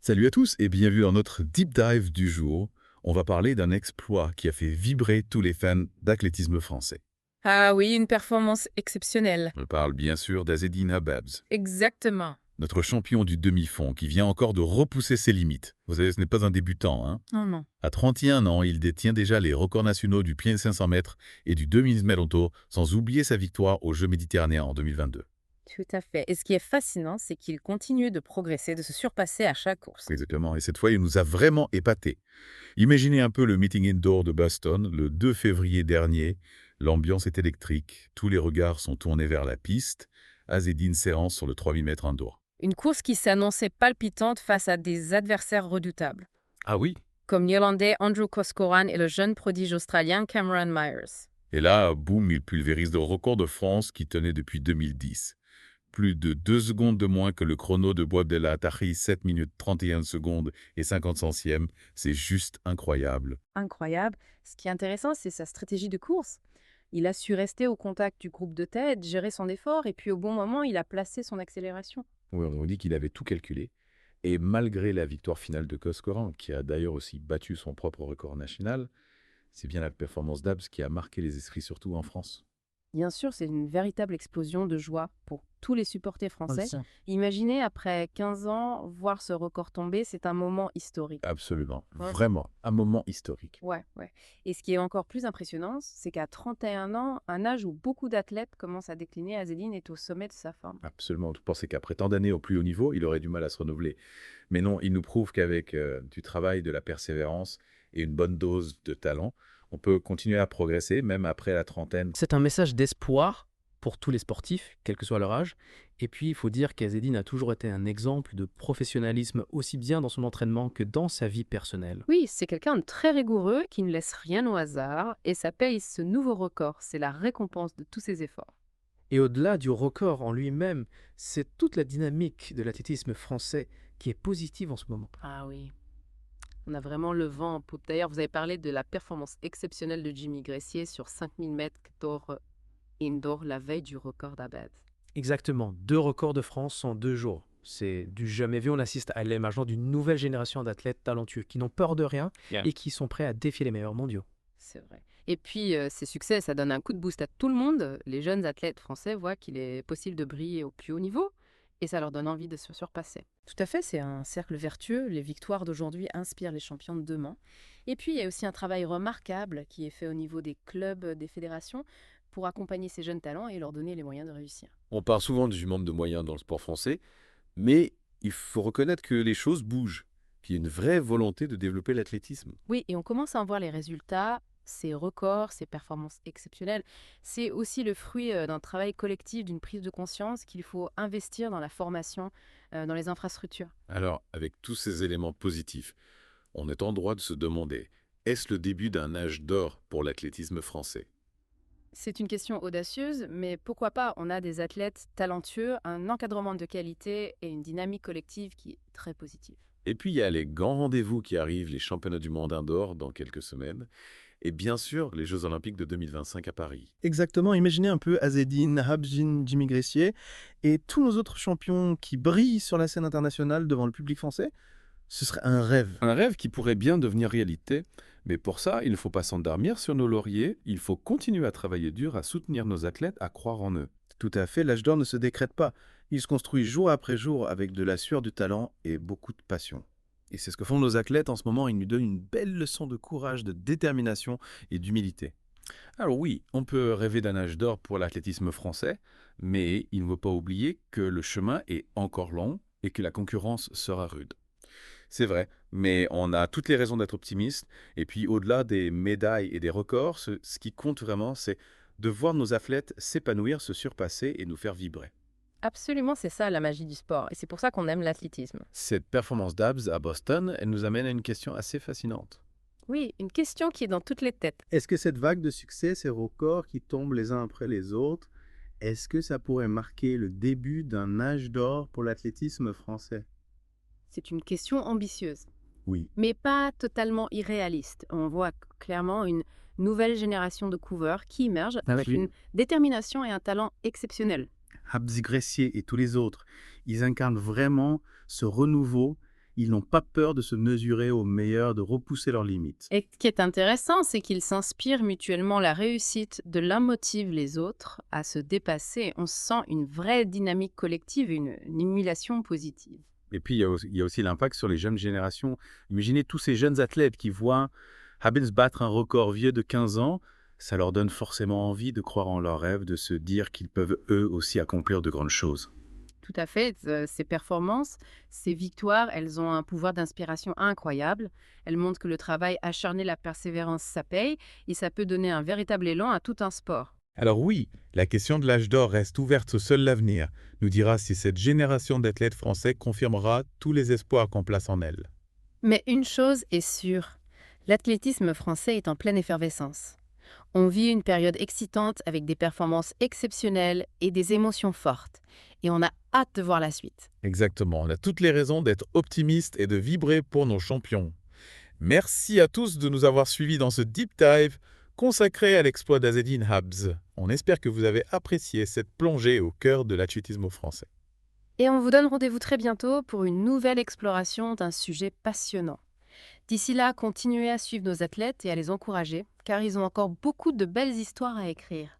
Salut à tous et bienvenue dans notre deep dive du jour. On va parler d'un exploit qui a fait vibrer tous les fans d'athlétisme français. Ah oui, une performance exceptionnelle. Je parle bien sûr d'Azzedine Hababs, Exactement. notre champion du demi-fond qui vient encore de repousser ses limites. Vous savez, ce n'est pas un débutant, hein. Non, non. À 31 ans, il détient déjà les records nationaux du pied 500 mètres et du 2000 mètres auto, sans oublier sa victoire aux Jeux méditerranéens en 2022. Tout à fait. Et ce qui est fascinant, c'est qu'il continue de progresser, de se surpasser à chaque course. Exactement, et cette fois, il nous a vraiment épatés. Imaginez un peu le meeting indoor de Boston le 2 février dernier. L'ambiance est électrique, tous les regards sont tournés vers la piste. Azzedine s'élance sur le 3000 mètres indoor. Une course qui s'annonçait palpitante face à des adversaires redoutables, Ah oui. comme l'Irlandais Andrew Coscoran et le jeune prodige australien Cameron Myers. Et là, boum, il pulvérise le record de France qui tenait depuis 2010. Plus de 2 secondes de moins que le chrono de Boabdallah Tahi, 7 minutes 31 secondes et 50 centièmes. C'est juste incroyable. Incroyable. Ce qui est intéressant, c'est sa stratégie de course. Il a su rester au contact du groupe de tête, gérer son effort, et puis au bon moment, il a placé son accélération. Oui, on dit qu'il avait tout calculé. Et malgré la victoire finale de Coscoran, qui a d'ailleurs aussi battu son propre record national, c'est bien la performance d'Abs qui a marqué les esprits, surtout en France. Bien sûr, c'est une véritable explosion de joie pour tous les supporters français. Imaginez, après 15 ans, voir ce record tomber, c'est un moment historique. Absolument, Ouais. vraiment, un moment historique. Ouais, ouais. Et ce qui est encore plus impressionnant, c'est qu'à 31 ans, un âge où beaucoup d'athlètes commencent à décliner, Azzedine est au sommet de sa forme. Absolument. Tu pensais qu'après tant d'années au plus haut niveau, il aurait du mal à se renouveler. Mais non, il nous prouve qu'avec du travail, de la persévérance et une bonne dose de talent, on peut continuer à progresser, même après la trentaine. C'est un message d'espoir pour tous les sportifs, quel que soit leur âge. Et puis, il faut dire qu'Azzedine a toujours été un exemple de professionnalisme, aussi bien dans son entraînement que dans sa vie personnelle. Oui, c'est quelqu'un de très rigoureux qui ne laisse rien au hasard et ça paye ce nouveau record. C'est la récompense de tous ses efforts. Et au-delà du record en lui-même, c'est toute la dynamique de l'athlétisme français qui est positive en ce moment. Ah oui. On a vraiment le vent en poupe. D'ailleurs, vous avez parlé de la performance exceptionnelle de Jimmy Gressier sur 5000 mètres indoor la veille du record d'Abad. Exactement, 2 records de France en 2 jours. C'est du jamais vu. On assiste à l'émergence d'une nouvelle génération d'athlètes talentueux qui n'ont peur de rien et qui sont prêts à défier les meilleurs mondiaux. C'est vrai. Et puis, ces succès, ça donne un coup de boost à tout le monde. Les jeunes athlètes français voient qu'il est possible de briller au plus haut niveau et ça leur donne envie de se surpasser. Tout à fait, c'est un cercle vertueux. Les victoires d'aujourd'hui inspirent les champions de demain. Et puis, il y a aussi un travail remarquable qui est fait au niveau des clubs, des fédérations, pour accompagner ces jeunes talents et leur donner les moyens de réussir. On parle souvent du manque de moyens dans le sport français, mais il faut reconnaître que les choses bougent, qu'il y a une vraie volonté de développer l'athlétisme. Oui, et on commence à en voir les résultats, ces records, ces performances exceptionnelles. C'est aussi le fruit d'un travail collectif, d'une prise de conscience qu'il faut investir dans la formation, dans les infrastructures. Alors, avec tous ces éléments positifs, on est en droit de se demander, est-ce le début d'un âge d'or pour l'athlétisme français? C'est une question audacieuse, mais pourquoi pas? On a des athlètes talentueux, un encadrement de qualité et une dynamique collective qui est très positive. Et puis, il y a les grands rendez-vous qui arrivent, les championnats du monde indoor dans quelques semaines, et bien sûr, les Jeux olympiques de 2025 à Paris. Exactement, imaginez un peu Azzedine, Habjin, Jimmy Gressier et tous nos autres champions qui brillent sur la scène internationale devant le public français. Ce serait un rêve. Un rêve qui pourrait bien devenir réalité, mais pour ça, il ne faut pas s'endormir sur nos lauriers, il faut continuer à travailler dur, à soutenir nos athlètes, à croire en eux. Tout à fait, l'âge d'or ne se décrète pas. Il se construit jour après jour avec de la sueur du talent et beaucoup de passion. Et c'est ce que font nos athlètes en ce moment, ils nous donnent une belle leçon de courage, de détermination et d'humilité. Alors oui, on peut rêver d'un âge d'or pour l'athlétisme français, mais il ne faut pas oublier que le chemin est encore long et que la concurrence sera rude. C'est vrai, mais on a toutes les raisons d'être optimiste. Et puis au-delà des médailles et des records, ce qui compte vraiment, c'est de voir nos athlètes s'épanouir, se surpasser et nous faire vibrer. Absolument, c'est ça la magie du sport, et c'est pour ça qu'on aime l'athlétisme. Cette performance d'Abs à Boston, elle nous amène à une question assez fascinante. Oui, une question qui est dans toutes les têtes. Est-ce que cette vague de succès, ces records qui tombent les uns après les autres, est-ce que ça pourrait marquer le début d'un âge d'or pour l'athlétisme français? C'est une question ambitieuse, Oui. mais pas totalement irréaliste. On voit clairement une nouvelle génération de coureurs qui émerge avec Oui. une détermination et un talent exceptionnels. Habs Gressier et tous les autres, ils incarnent vraiment ce renouveau. Ils n'ont pas peur de se mesurer aux meilleurs, de repousser leurs limites. Et ce qui est intéressant, c'est qu'ils s'inspirent mutuellement. La réussite de l'un motive les autres à se dépasser. On sent une vraie dynamique collective, une émulation positive. Et puis, il y a aussi l'impact sur les jeunes générations. Imaginez tous ces jeunes athlètes qui voient Habens battre un record vieux de 15 ans. Ça leur donne forcément envie de croire en leurs rêves, de se dire qu'ils peuvent eux aussi accomplir de grandes choses. Tout à fait. Ces performances, ces victoires, elles ont un pouvoir d'inspiration incroyable. Elles montrent que le travail acharné, la persévérance, ça paye et ça peut donner un véritable élan à tout un sport. Alors oui, la question de l'âge d'or reste ouverte, seul l'avenir nous dira si cette génération d'athlètes français confirmera tous les espoirs qu'on place en elle. Mais une chose est sûre, l'athlétisme français est en pleine effervescence. On vit une période excitante avec des performances exceptionnelles et des émotions fortes. Et on a hâte de voir la suite. Exactement, on a toutes les raisons d'être optimistes et de vibrer pour nos champions. Merci à tous de nous avoir suivis dans ce deep dive consacré à l'exploit d'Azzedine Habs. On espère que vous avez apprécié cette plongée au cœur de l'athlétisme français. Et on vous donne rendez-vous très bientôt pour une nouvelle exploration d'un sujet passionnant. D'ici là, continuez à suivre nos athlètes et à les encourager, car ils ont encore beaucoup de belles histoires à écrire.